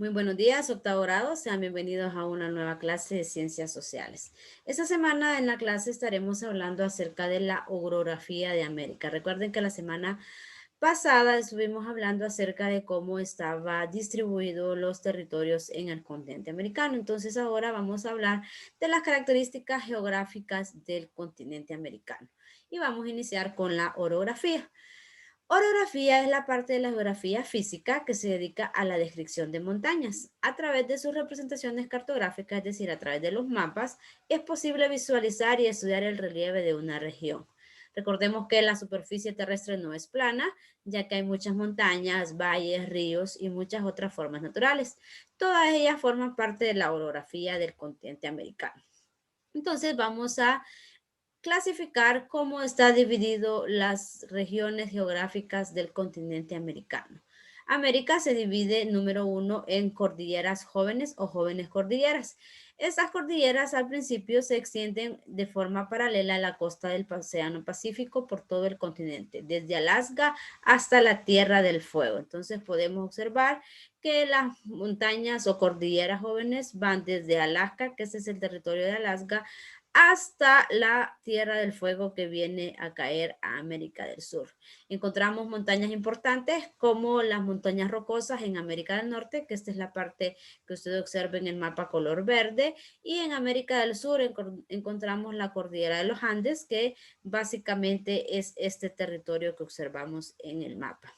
Muy buenos días, octavo grado. Sean bienvenidos a una nueva clase de ciencias sociales. Esta semana en la clase estaremos hablando acerca de la orografía de América. Recuerden que la semana pasada estuvimos hablando acerca de cómo estaba distribuidos los territorios en el continente americano. Entonces ahora vamos a hablar de las características geográficas del continente americano. Y vamos a iniciar con la orografía. Orografía es la parte de la geografía física que se dedica a la descripción de montañas. A través de sus representaciones cartográficas, es decir, a través de los mapas, es posible visualizar y estudiar el relieve de una región. Recordemos que la superficie terrestre no es plana, ya que hay muchas montañas, valles, ríos y muchas otras formas naturales. Todas ellas forman parte de la orografía del continente americano. Entonces vamos a clasificar cómo está dividido las regiones geográficas del continente americano. América se divide, número uno, en cordilleras jóvenes o jóvenes cordilleras. Estas cordilleras al principio se extienden de forma paralela a la costa del Océano Pacífico por todo el continente, desde Alaska hasta la Tierra del Fuego. Entonces podemos observar que las montañas o cordilleras jóvenes van desde Alaska, que ese es el territorio de Alaska, hasta la Tierra del Fuego que viene a caer a América del Sur. Encontramos montañas importantes como las montañas rocosas en América del Norte, que esta es la parte que usted observa en el mapa color verde, y en América del Sur encontramos la cordillera de los Andes, que básicamente es este territorio que observamos en el mapa.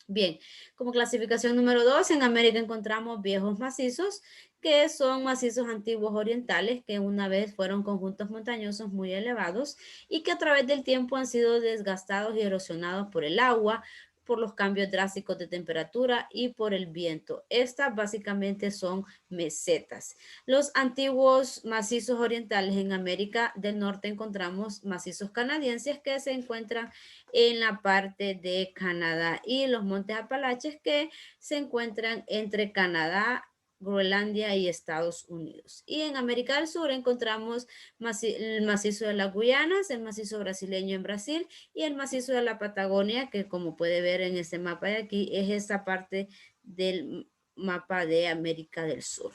Bien, como clasificación número 2, en América encontramos viejos macizos, que son macizos antiguos orientales, que una vez fueron conjuntos montañosos muy elevados y que a través del tiempo han sido desgastados y erosionados por el agua, por los cambios drásticos de temperatura y por el viento. Estas básicamente son mesetas. Los antiguos macizos orientales en América del Norte encontramos macizos canadienses que se encuentran en la parte de Canadá y los montes Apalaches que se encuentran entre Canadá, Groenlandia y Estados Unidos. Y en América del Sur encontramos el macizo de las Guyanas, el macizo brasileño en Brasil y el macizo de la Patagonia, que como puede ver en este mapa de aquí, es esta parte del mapa de América del Sur.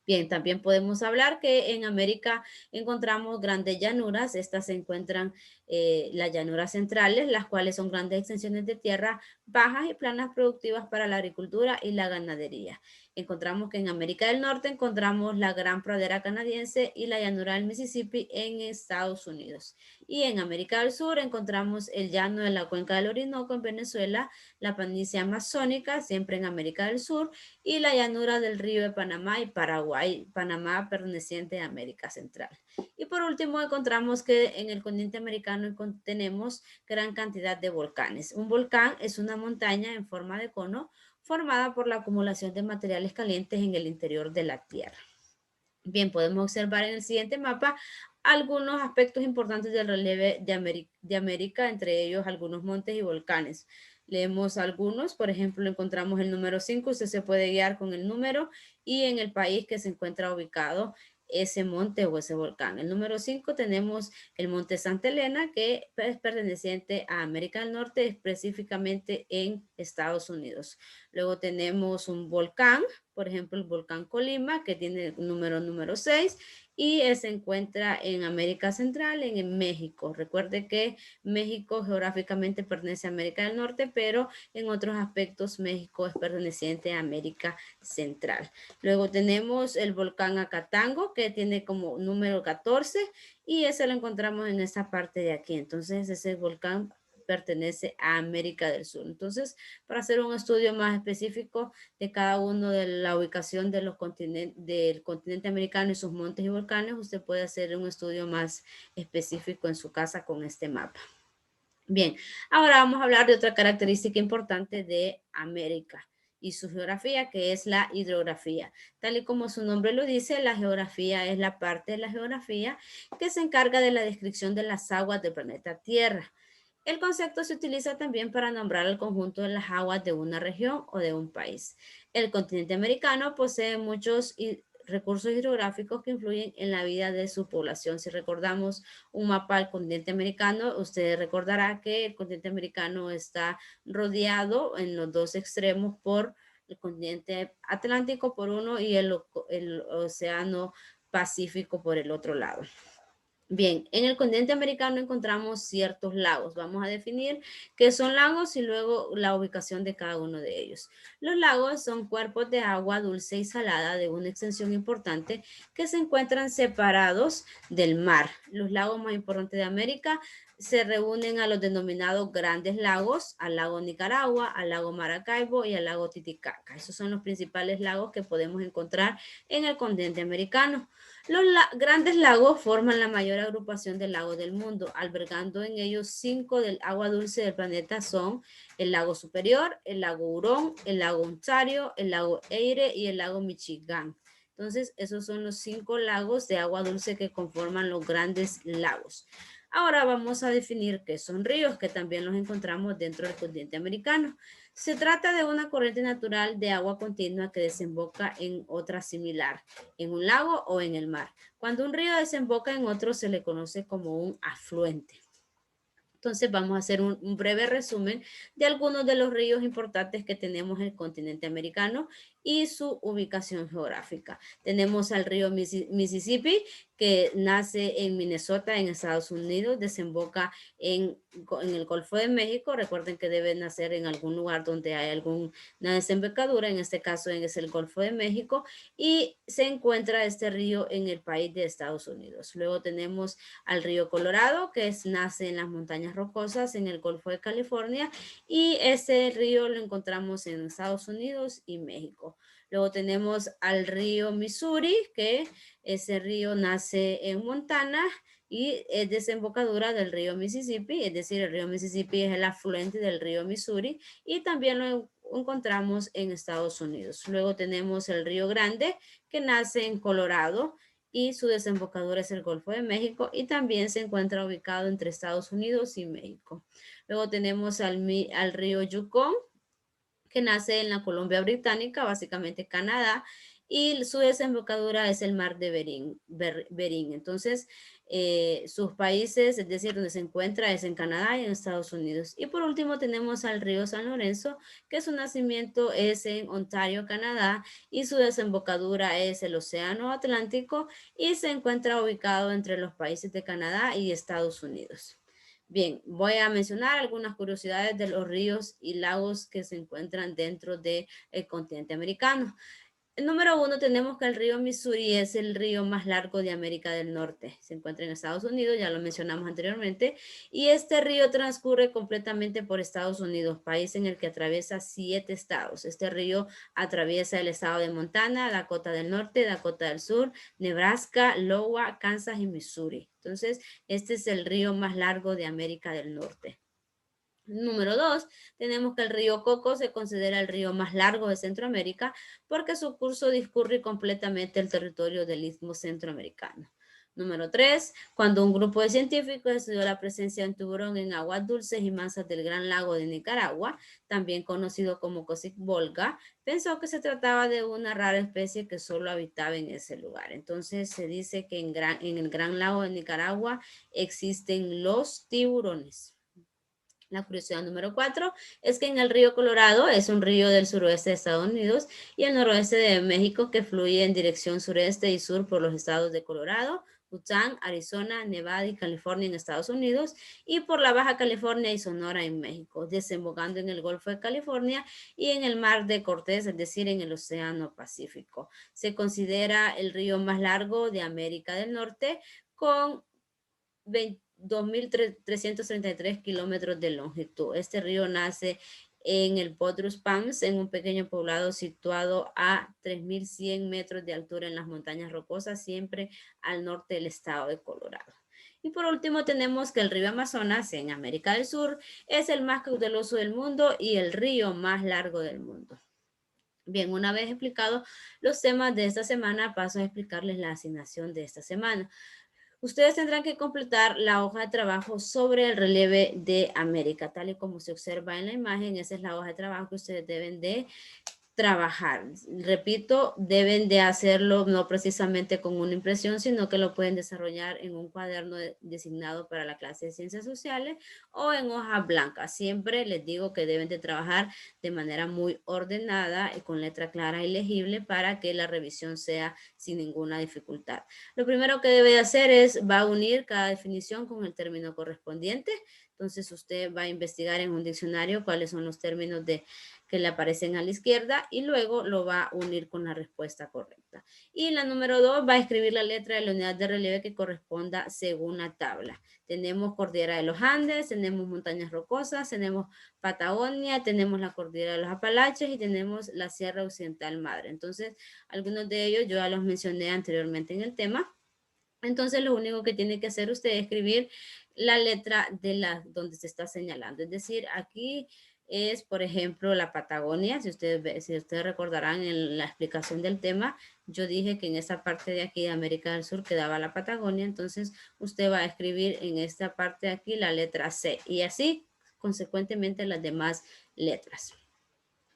Bien, también podemos hablar que en América encontramos grandes llanuras. Estas se encuentran las llanuras centrales, las cuales son grandes extensiones de tierra bajas y planas productivas para la agricultura y la ganadería. Encontramos que en América del Norte encontramos la gran pradera canadiense y la llanura del Mississippi en Estados Unidos. Y en América del Sur encontramos el llano de la cuenca del Orinoco en Venezuela, la planicie amazónica, siempre en América del Sur, y la llanura del río de Panamá y Paraguay, Panamá perteneciente a América Central. Y por último encontramos que en el continente americano tenemos gran cantidad de volcanes. Un volcán es una montaña en forma de cono formada por la acumulación de materiales calientes en el interior de la Tierra. Bien, podemos observar en el siguiente mapa algunos aspectos importantes del relieve de América, entre ellos algunos montes y volcanes. Leemos algunos, por ejemplo, encontramos el número 5, usted se puede guiar con el número y en el país que se encuentra ubicado ese monte o ese volcán. El número 5 tenemos el monte Santa Elena, que es perteneciente a América del Norte, específicamente en Estados Unidos. Luego tenemos un volcán, por ejemplo, el volcán Colima, que tiene el número 6 y se encuentra en América Central, en México. Recuerde que México geográficamente pertenece a América del Norte, pero en otros aspectos México es perteneciente a América Central. Luego tenemos el volcán Acatango, que tiene como número 14 y ese lo encontramos en esta parte de aquí. Entonces, ese volcán pertenece a América del Sur. Entonces, para hacer un estudio más específico de cada uno de la ubicación de los del continente americano y sus montes y volcanes, usted puede hacer un estudio más específico en su casa con este mapa. Bien, ahora vamos a hablar de otra característica importante de América y su geografía, que es la hidrografía. Tal y como su nombre lo dice, la geografía es la parte de la geografía que se encarga de la descripción de las aguas del planeta Tierra. El concepto se utiliza también para nombrar el conjunto de las aguas de una región o de un país. El continente americano posee muchos recursos hidrográficos que influyen en la vida de su población. Si recordamos un mapa del continente americano, usted recordará que el continente americano está rodeado en los dos extremos por el continente Atlántico por uno y el océano Pacífico por el otro lado. Bien, en el continente americano encontramos ciertos lagos. Vamos a definir qué son lagos y luego la ubicación de cada uno de ellos. Los lagos son cuerpos de agua dulce y salada de una extensión importante que se encuentran separados del mar. Los lagos más importantes de América se reúnen a los denominados grandes lagos, al lago Nicaragua, al lago Maracaibo y al lago Titicaca. Esos son los principales lagos que podemos encontrar en el continente americano. Los grandes lagos forman la mayor agrupación de lagos del mundo, albergando en ellos 5 del agua dulce del planeta son el lago Superior, el lago Hurón, el lago Ontario, el lago Erie y el lago Michigan. Entonces, esos son los 5 lagos de agua dulce que conforman los grandes lagos. Ahora vamos a definir qué son ríos, que también los encontramos dentro del continente americano. Se trata de una corriente natural de agua continua que desemboca en otra similar, en un lago o en el mar. Cuando un río desemboca en otro se le conoce como un afluente. Entonces vamos a hacer un breve resumen de algunos de los ríos importantes que tenemos en el continente americano y su ubicación geográfica. Tenemos al río Mississippi, que nace en Minnesota, en Estados Unidos, desemboca en el Golfo de México. Recuerden que debe nacer en algún lugar donde hay alguna desembocadura, en este caso es el Golfo de México, y se encuentra este río en el país de Estados Unidos. Luego tenemos al río Colorado, que nace en las montañas rocosas en el Golfo de California, y ese río lo encontramos en Estados Unidos y México. Luego tenemos al río Missouri, que ese río nace en Montana y es desembocadura del río Mississippi, es decir, el río Mississippi es el afluente del río Missouri y también lo encontramos en Estados Unidos. Luego tenemos el río Grande, que nace en Colorado y su desembocadura es el Golfo de México y también se encuentra ubicado entre Estados Unidos y México. Luego tenemos al río Yukon, que nace en la Columbia Británica, básicamente Canadá, y su desembocadura es el mar de Bering. Entonces, sus países, es decir, donde se encuentra es en Canadá y en Estados Unidos. Y por último tenemos al río San Lorenzo, que su nacimiento es en Ontario, Canadá, y su desembocadura es el Océano Atlántico y se encuentra ubicado entre los países de Canadá y Estados Unidos. Bien, voy a mencionar algunas curiosidades de los ríos y lagos que se encuentran dentro del continente americano. Número 1, tenemos que el río Missouri es el río más largo de América del Norte. Se encuentra en Estados Unidos, ya lo mencionamos anteriormente, y este río transcurre completamente por Estados Unidos, país en el que atraviesa 7 estados. Este río atraviesa el estado de Montana, Dakota del Norte, Dakota del Sur, Nebraska, Iowa, Kansas y Missouri. Entonces, este es el río más largo de América del Norte. Número 2, tenemos que el río Coco se considera el río más largo de Centroamérica porque su curso discurre completamente el territorio del Istmo Centroamericano. Número 3, cuando un grupo de científicos estudió la presencia de un tiburón en aguas dulces y mansas del Gran Lago de Nicaragua, también conocido como Cosic Volga, pensó que se trataba de una rara especie que solo habitaba en ese lugar. Entonces se dice que en el Gran Lago de Nicaragua existen los tiburones. La curiosidad número 4 es que en el río Colorado es un río del suroeste de Estados Unidos y el noroeste de México que fluye en dirección sureste y sur por los estados de Colorado, Utah, Arizona, Nevada y California en Estados Unidos y por la Baja California y Sonora en México, desembocando en el Golfo de California y en el Mar de Cortés, es decir, en el Océano Pacífico. Se considera el río más largo de América del Norte con 2.333 kilómetros de longitud. Este río nace en el Potter's Palms, en un pequeño poblado situado a 3.100 metros de altura en las montañas rocosas, siempre al norte del estado de Colorado. Y por último tenemos que el río Amazonas en América del Sur es el más caudaloso del mundo y el río más largo del mundo. Bien, una vez explicado los temas de esta semana, paso a explicarles la asignación de esta semana. Ustedes tendrán que completar la hoja de trabajo sobre el relieve de América, tal y como se observa en la imagen. Esa es la hoja de trabajo que ustedes deben de trabajar. Repito, deben de hacerlo no precisamente con una impresión, sino que lo pueden desarrollar en un cuaderno designado para la clase de ciencias sociales o en hoja blanca. Siempre les digo que deben de trabajar de manera muy ordenada y con letra clara y legible para que la revisión sea sin ninguna dificultad. Lo primero que debe hacer va a unir cada definición con el término correspondiente. Entonces usted va a investigar en un diccionario cuáles son los términos que le aparecen a la izquierda y luego lo va a unir con la respuesta correcta. Y la número 2 va a escribir la letra de la unidad de relieve que corresponda según la tabla. Tenemos cordillera de los Andes, tenemos montañas rocosas, tenemos Patagonia, tenemos la cordillera de los Apalaches y tenemos la Sierra Occidental Madre. Entonces, algunos de ellos yo ya los mencioné anteriormente en el tema. Entonces, lo único que tiene que hacer usted es escribir la letra de donde se está señalando. Es decir, aquí es, por ejemplo, la Patagonia. Si ustedes recordarán en la explicación del tema, yo dije que en esa parte de aquí de América del Sur quedaba la Patagonia. Entonces, usted va a escribir en esta parte de aquí la letra C y así, consecuentemente, las demás letras.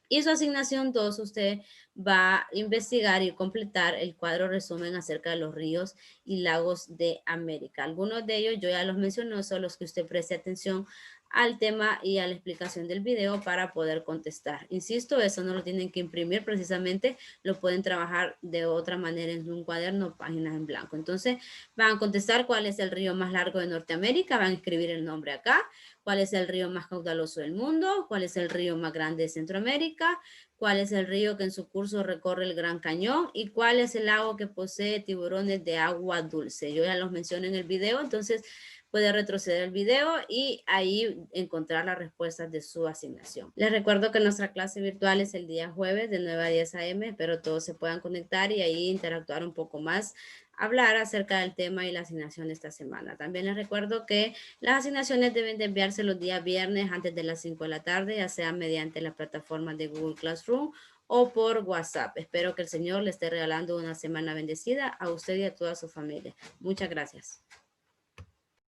Y su asignación 2, usted va a investigar y completar el cuadro resumen acerca de los ríos y lagos de América. Algunos de ellos yo ya los mencioné, son los que usted preste atención al tema y a la explicación del video para poder contestar. Insisto, eso no lo tienen que imprimir precisamente, lo pueden trabajar de otra manera en un cuaderno, páginas en blanco. Entonces, van a contestar cuál es el río más largo de Norteamérica, van a escribir el nombre acá, cuál es el río más caudaloso del mundo, cuál es el río más grande de Centroamérica, cuál es el río que en su curso recorre el Gran Cañón y cuál es el lago que posee tiburones de agua dulce. Yo ya los mencioné en el video, entonces puede retroceder el video y ahí encontrar las respuestas de su asignación. Les recuerdo que nuestra clase virtual es el día jueves de 9 a 10 a.m., espero todos se puedan conectar y ahí interactuar un poco más, hablar acerca del tema y la asignación de esta semana. También les recuerdo que las asignaciones deben de enviarse los días viernes antes de las 5 de la tarde, ya sea mediante la plataforma de Google Classroom o por WhatsApp. Espero que el Señor le esté regalando una semana bendecida a usted y a toda su familia. Muchas gracias.